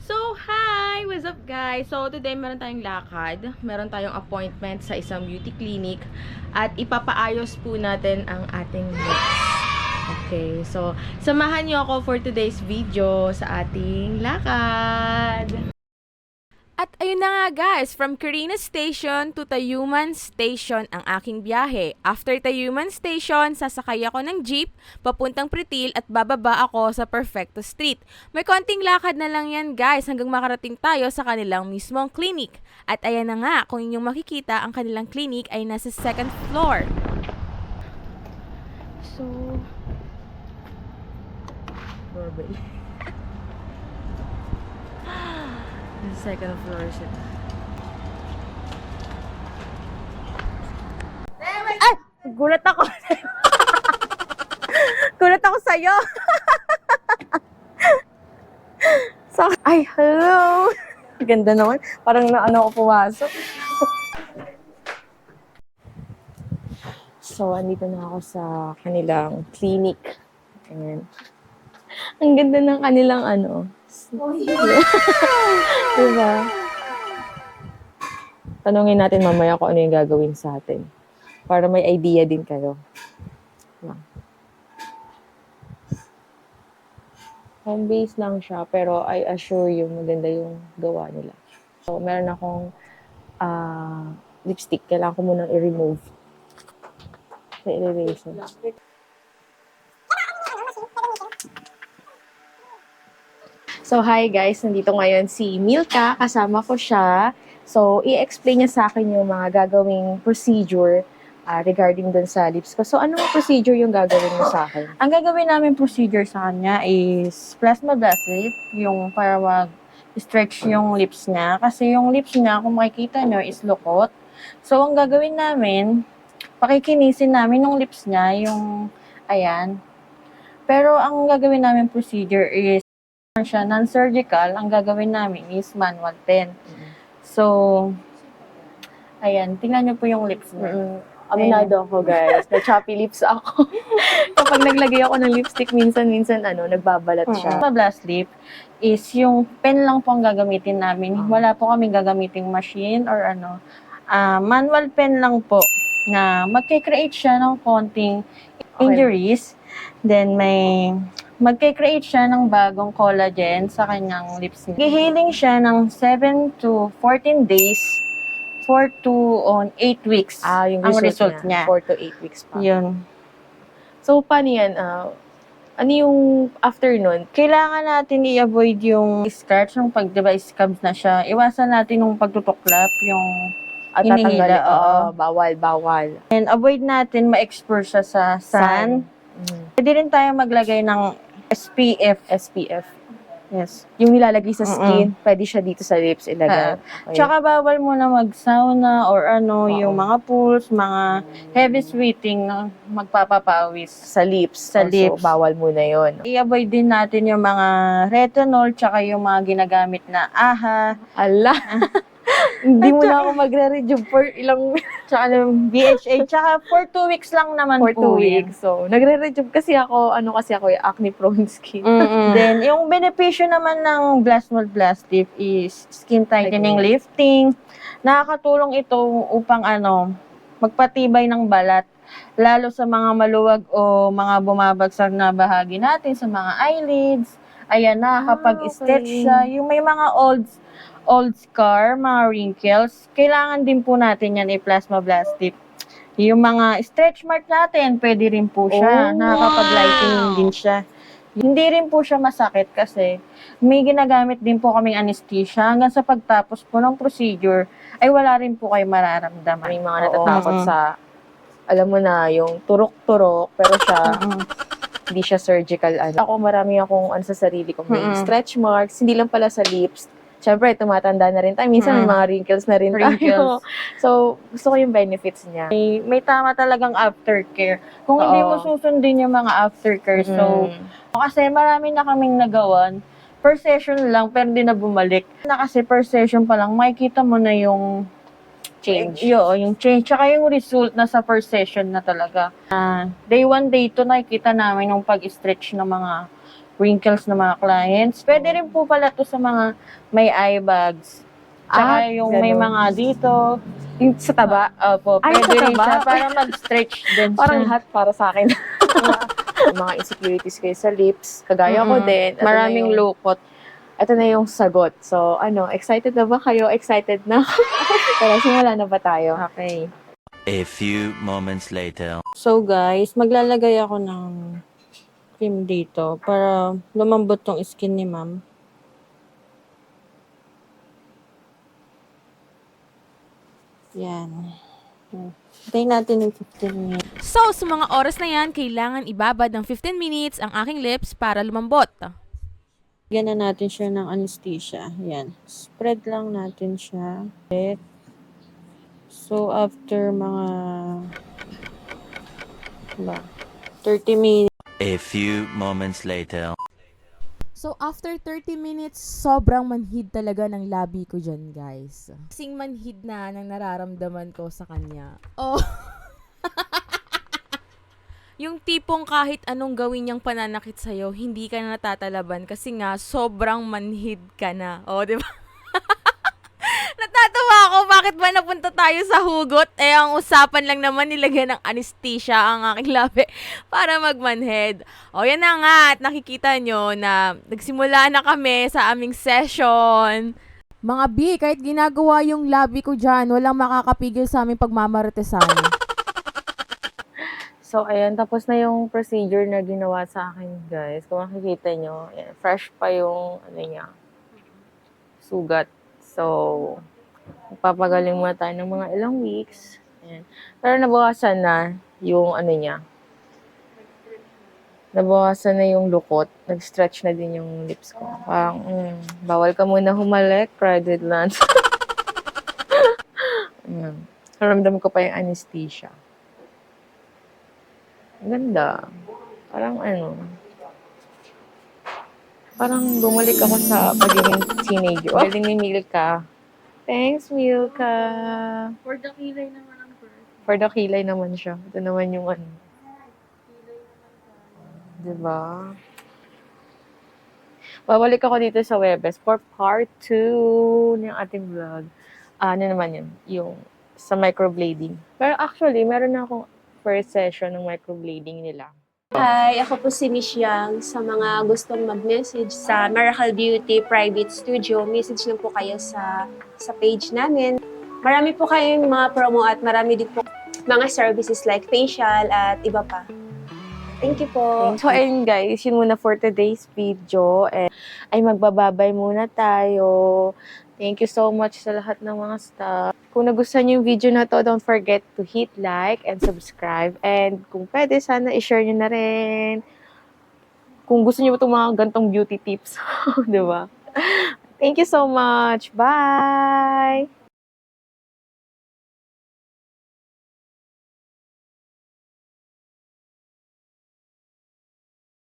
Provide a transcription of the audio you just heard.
So, hi! What's up, guys? So, today meron tayong lakad. Meron tayong appointment sa isang beauty clinic. At ipapaayos po natin ang ating lips. Okay, so, samahan niyo ako for today's video sa ating lakad. At ayun na nga guys, from Carina Station to Tayuman Station ang aking biyahe. After Tayuman Station, sasakay ako ng jeep, papuntang Pretil at bababa ako sa Perfecto Street. May konting lakad na lang yan guys hanggang makarating tayo sa kanilang mismong clinic. At ayan na nga, kung inyong makikita, ang kanilang clinic ay nasa second floor. So, doorbell. Second floor siya. Ay! Gulat ako. Gulat ako sa'yo. So, ay, hello. Ganda naman. Parang naano ako pumasok. So, andito na ako sa kanilang clinic. Ayan. Ang ganda ng kanilang ano. Oh, yeah. Diba? Tanungin natin mamaya kung ano yung gagawin sa atin. Para may idea din kayo. Home base lang siya, pero I assure you, maganda yung gawa nila. So, meron akong lipstick. Kailangan ko munang i-remove. Sa eraser. So, hi guys. Nandito ngayon si Milka. Kasama ko siya. So, i-explain niya sa akin yung mga gagawing procedure regarding dun sa lips ko. So, anong procedure yung gagawin mo sa akin? Ang gagawin namin procedure sa kanya is plasma blast lip, yung para stretch yung lips niya. Kasi yung lips niya, kung makikita nyo, is lukot. So, ang gagawin namin, pakikinisin namin yung lips niya, yung, ayan. Pero, ang gagawin namin procedure is, siya non-surgical, ang gagawin namin is manual pen. So, ayan, tingnan nyo po yung lips niya. Aminado ako guys, na choppy lips ako. Kapag naglagay ako ng lipstick, minsan nagbabalat siya. Plasma blast lip is yung pen lang po ang gagamitin namin. Wala po kaming gagamiting machine or ano. Manual pen lang po na magke-create siya ng konting injuries. Then magke-create siya ng bagong collagen sa kanyang lips niya. Gihiling siya ng 7 to 14 days, 4 to 8 weeks Yung ang result niya. 4 to 8 weeks pa. Yun. So, paano yan? Ano yung after nun? Kailangan natin i-avoid yung scratch, yung pag, diba, scabs na siya. Iwasan natin yung pagtutuklap, yung Tatanggalin. hinihila. Bawal. And avoid natin ma-expose siya sa sun. Pwede rin tayo maglagay ng SPF. Yes. Yung nilalagay sa skin, pwede siya dito sa lips ilagay. Okay. Tsaka bawal mo na mag-sauna or ano, yung mga pools, mga heavy sweating na magpapapawis. Sa lips. Sa Also, lips. bawal muna yon. I-avoid din natin yung mga retinol, tsaka yung mga ginagamit na AHA. Ala! Hindi mo na ako magre-rejuve for ilang Tsaka yung BHA. Tsaka for 2 weeks lang naman for 2 po weeks. So, nagre-rejuve kasi ako, yung acne prone skin. Then, yung benepisyo naman ng Blastmol Blast Lip is skin tightening, lifting. Nakakatulong ito upang magpatibay ng balat. Lalo sa mga maluwag o mga bumabagsak na bahagi natin, sa mga eyelids. Ayan na, kapag stretch siya, yung may mga old scar, mga wrinkles, kailangan din po natin yan i-plasma blast lip. Yung mga stretch mark natin, pwede rin po siya. Nakakapag-lightening din siya. Hindi rin po siya masakit kasi may ginagamit din po kaming anesthesia. Hanggang sa pagtapos po ng procedure, ay wala rin po kayo mararamdaman. May mga natatakot sa, alam mo na, yung turok-turok, pero siya, hindi siya surgical. Ako, marami akong sa sarili ko. May stretch marks, hindi lang pala sa lips. Siyempre, tumatanda na rin tayo. Minsan may mga wrinkles na rin tayo. So, gusto ko yung benefits niya. May tama talagang aftercare. Kung hindi mo susundin yung mga aftercare, so, kasi marami na kaming nagawan, per session lang, pero hindi na bumalik. Kasi per session pa lang, makikita mo na yung change. Yung change. Tsaka yung result na sa first session na talaga. Day 1, day 2, nakikita namin yung pag-stretch ng mga wrinkles ng mga clients. Pwede rin po pala to sa mga may eye bags. Tsaka yung may ganun. mga dito. Yung sa taba. Opo, Ay, pwede sa rin taba? siya para mag-stretch din Parang siya. lahat para sa akin. Mga insecurities kayo sa lips. Kagaya ko din. Ito Maraming lukot. Ito na yung sagot. So, excited na ba kayo? Excited na? Tara, simula na ba tayo? Okay. A few moments later. So guys, maglalagay ako ng cream dito para lumambot tong skin ni ma'am. Yan. Hintayin natin yung 15 minutes. So, sa mga oras na yan, kailangan ibabad ng 15 minutes ang aking lips para lumambot. Bigyan na natin siya ng anesthesia. Yan. Spread lang natin siya. So, after mga 30 minutes, A few moments later. So, after 30 minutes, sobrang manhid talaga ng labi ko dyan, guys. Kasing manhid na nang nararamdaman ko sa kanya. Oh! Yung tipong kahit anong gawin niyang pananakit sa'yo, hindi ka na natatalaban kasi nga, sobrang manhid ka na. Oh, di ba? Natatawa ako, bakit ba napunta tayo sa hugot? Ang usapan lang naman nilagyan ng anesthesia ang aking labi para magmanhead. O, yan na nga, at nakikita nyo na nagsimula na kami sa aming session. Mga B, kahit ginagawa yung labi ko dyan, walang makakapigil sa aming pagmamaritesan. So, ayan. Tapos na yung procedure na ginawa sa akin, guys. Kung makikita nyo, ayan, fresh pa yung, sugat. So, magpapagaling muna tayo ng mga ilang weeks. Ayan. Pero nabawasan na yung niya. Nabawasan na yung lukot. Nag-stretch na din yung lips ko. Parang, bawal ka muna humalik. Private lunch. Ayan. Naramdam ko pa yung anesthesia. Ang ganda. Parang parang bumalik ako sa pagiging teenager. Galing ni Milka. Thanks, Milka. for the kilay naman ang first. For the kilay naman siya. Ito naman yung Diba? Babalik ako dito sa Webes for part 2 ng ating vlog. Ano naman yun? Yung sa microblading. Pero actually, meron na akong first session ng microblading nila. Hi, ako po si Miss Yang. Sa mga gustong mag-message sa Miracle Beauty Private Studio, message lang po kayo sa page namin. Marami po kayong mga promo at marami din po mga services like facial at iba pa. Thank you po. So, ayun guys, yun muna for today's video. Ay magbababay muna tayo. Thank you so much sa lahat ng mga staff. Kung nagustuhan niyo yung video na to, don't forget to hit like and subscribe. And kung pwede, sana i-share niyo na rin. Kung gusto niyo itong mga gantong beauty tips. Diba? Thank you so much. Bye!